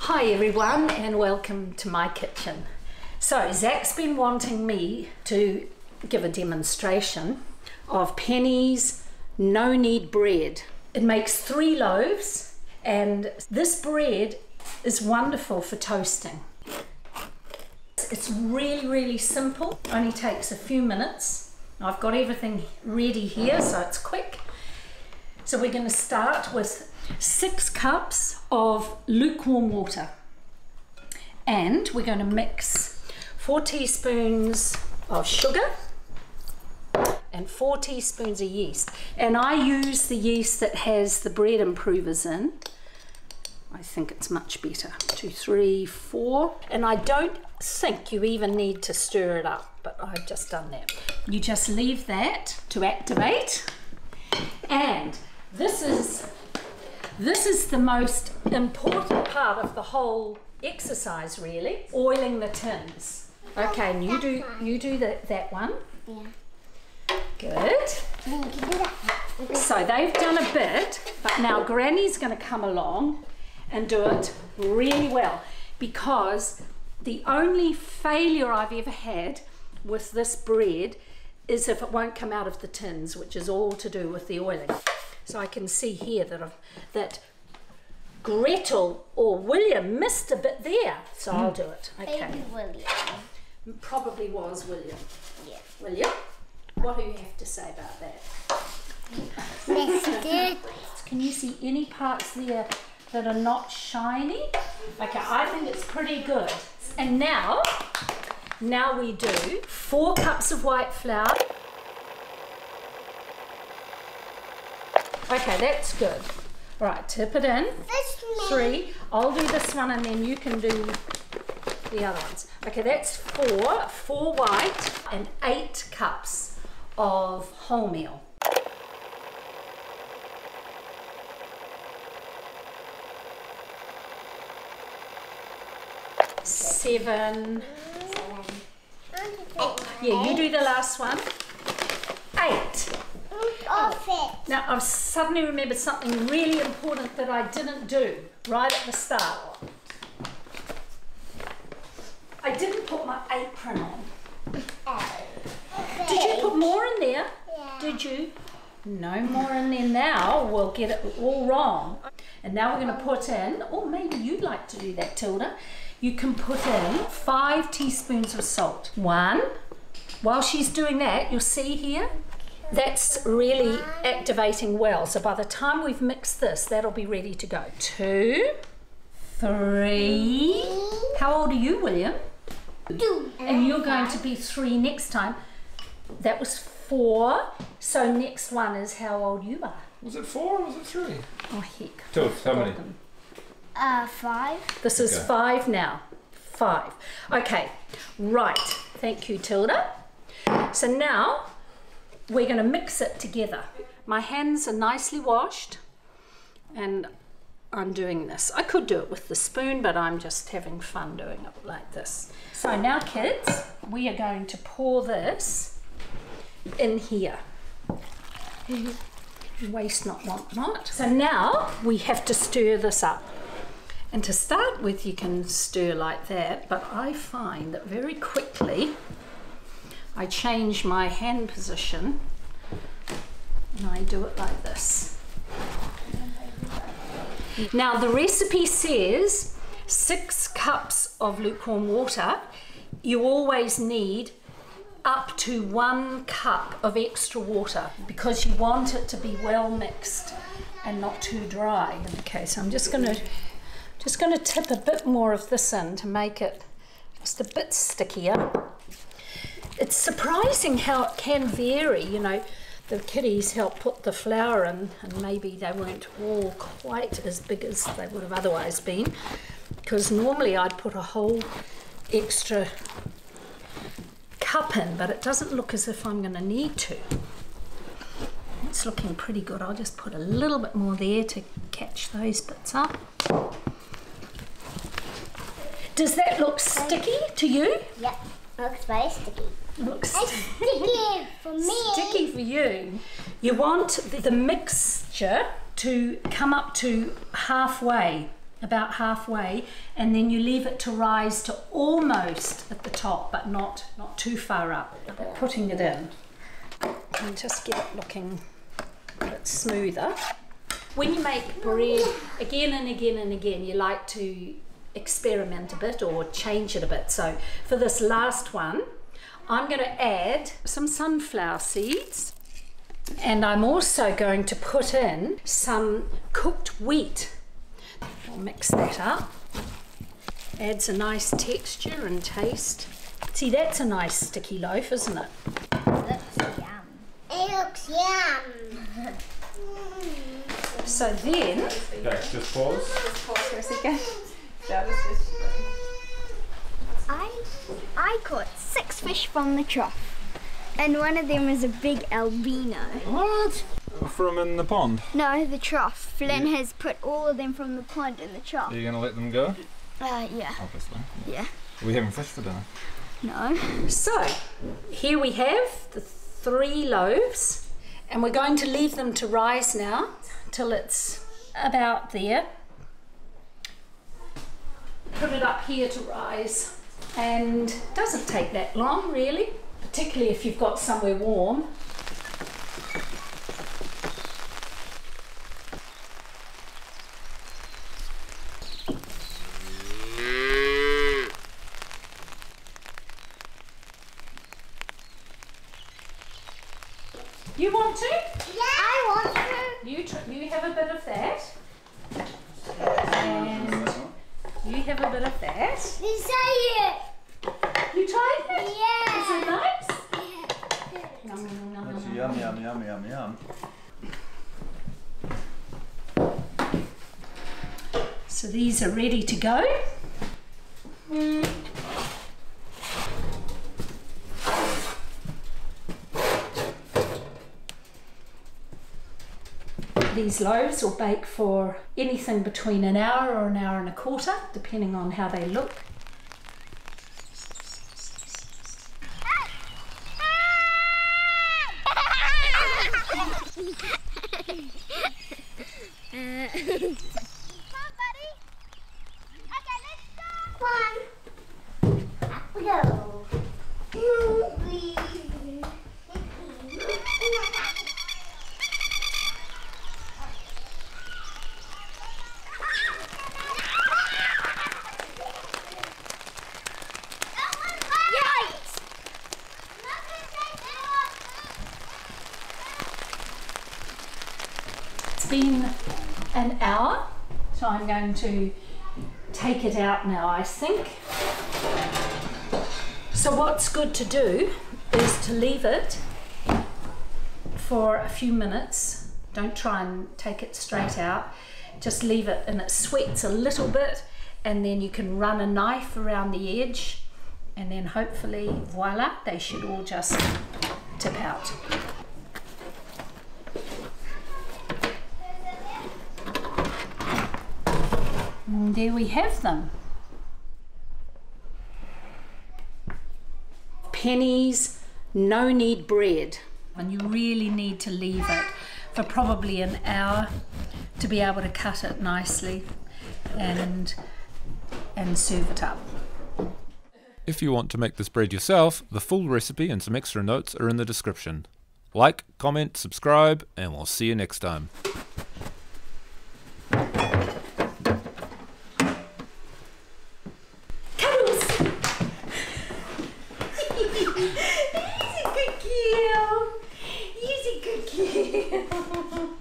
Hi everyone and welcome to my kitchen. So Zach's been wanting me to give a demonstration of Penny's no knead bread. It makes 3 loaves and this bread is wonderful for toasting. It's really simple, only takes a few minutes. I've got everything ready here so it's quick. So we're going to start with 6 cups of lukewarm water and we're going to mix 4 teaspoons of sugar and 4 teaspoons of yeast, and I use the yeast that has the bread improvers in. I think it's much better. 2, 3, 4, and I don't think you even need to stir it up, but I've just done that. You just leave that to activate, and this is the most important part of the whole exercise, really. Oiling the tins. Okay, and you do that one. Yeah. Good. So they've done a bit, but now Granny's going to come along and do it really well, because the only failure I've ever had with this bread is if it won't come out of the tins, which is all to do with the oiling. So I can see here that Gretel or William missed a bit there, so I'll do it. Okay. Maybe William. Probably was William. Yeah. William, what do you have to say about that? That's good. Can you see any parts there that are not shiny? Okay, I think it's pretty good. And now we do 4 cups of white flour. Okay, that's good. Right, tip it in. 3. I'll do this one and then you can do the other ones. Okay, that's 4 white and 8 cups of wholemeal. Seven. Oh, yeah, you do the last one. 8. Now I've suddenly remembered something really important that I didn't do right at the start. I didn't put my apron on. Did you put more in there? Yeah. Did you? No more in there now. We'll get it all wrong. And now we're going to put in, or maybe you'd like to do that, Tilda. You can put in 5 teaspoons of salt. 1. While she's doing that, you'll see here, that's really activating well. So by the time we've mixed this, that'll be ready to go. 2, 3. How old are you, William? 2. And you're going to be 3 next time. That was 4. So next one is how old you are. Was it 4 or was it 3? Oh heck. 2, how many? 5. This is 5 now. 5. Okay, right. Thank you, Tilda. So now we're going to mix it together. My hands are nicely washed and I'm doing this. I could do it with the spoon, but I'm just having fun doing it like this. So now, kids, we are going to pour this in here. Waste not, want not. So now we have to stir this up. And to start with, you can stir like that, but I find that very quickly I change my hand position and I do it like this. Now the recipe says 6 cups of lukewarm water. You always need up to 1 cup of extra water because you want it to be well mixed and not too dry. Okay, so I'm just going to tip a bit more of this in to make it just a bit stickier. It's surprising how it can vary, you know. The kiddies helped put the flour in and maybe they weren't all quite as big as they would have otherwise been, because normally I'd put a whole extra cup in, but it doesn't look as if I'm going to need to. It's looking pretty good. I'll just put a little bit more there to catch those bits up. Does that look sticky to you? Yep, looks very sticky. Looks Sticky for me. sticky for you. You want the mixture to come up to halfway about halfway, and then you leave it to rise to almost at the top, but not too far up. Putting it in and just get it looking a bit smoother. When you make bread again and again and again, you like to experiment a bit or change it a bit. So for this last one, I'm going to add some sunflower seeds, and I'm also going to put in some cooked wheat. I'll mix that up. Adds a nice texture and taste. See, that's a nice sticky loaf, isn't it? Looks yum. It looks yum. So then, Dax, just pause. Just pause for a second. That was just. I caught 6 fish from the trough, and one of them is a big albino. What? From in the pond? No, the trough. Flynn has put all of them from the pond in the trough. Are you going to let them go? Yeah. Obviously. Yeah. Are we having fish for dinner? No. so here we have the 3 loaves, and we're going to leave them to rise now till it's about there. Put it up here to rise, and it doesn't take that long really, particularly if you've got somewhere warm. You want to? Yeah, I want to. You have a bit of that, and you have a bit of that. You say it. You tried it? Yeah. Is it nice? Yeah. Nom, nom, nom, That's nom, yum, nom. yum, yum, yum, yum. So these are ready to go. These loaves will bake for anything between an hour or an hour and a quarter, depending on how they look. Come on, buddy. Okay, let's go. One. Up we go. It's been an hour, so I'm going to take it out now, I think. So what's good to do is to leave it for a few minutes. Don't try and take it straight out. Just leave it and it sweats a little bit, and then you can run a knife around the edge, and then hopefully, voila, they should all just tip out. And there we have them. Pennies, no knead bread. And you really need to leave it for probably an hour to be able to cut it nicely and serve it up. If you want to make this bread yourself, the full recipe and some extra notes are in the description. Like, comment, subscribe, and we'll see you next time. He's a good girl.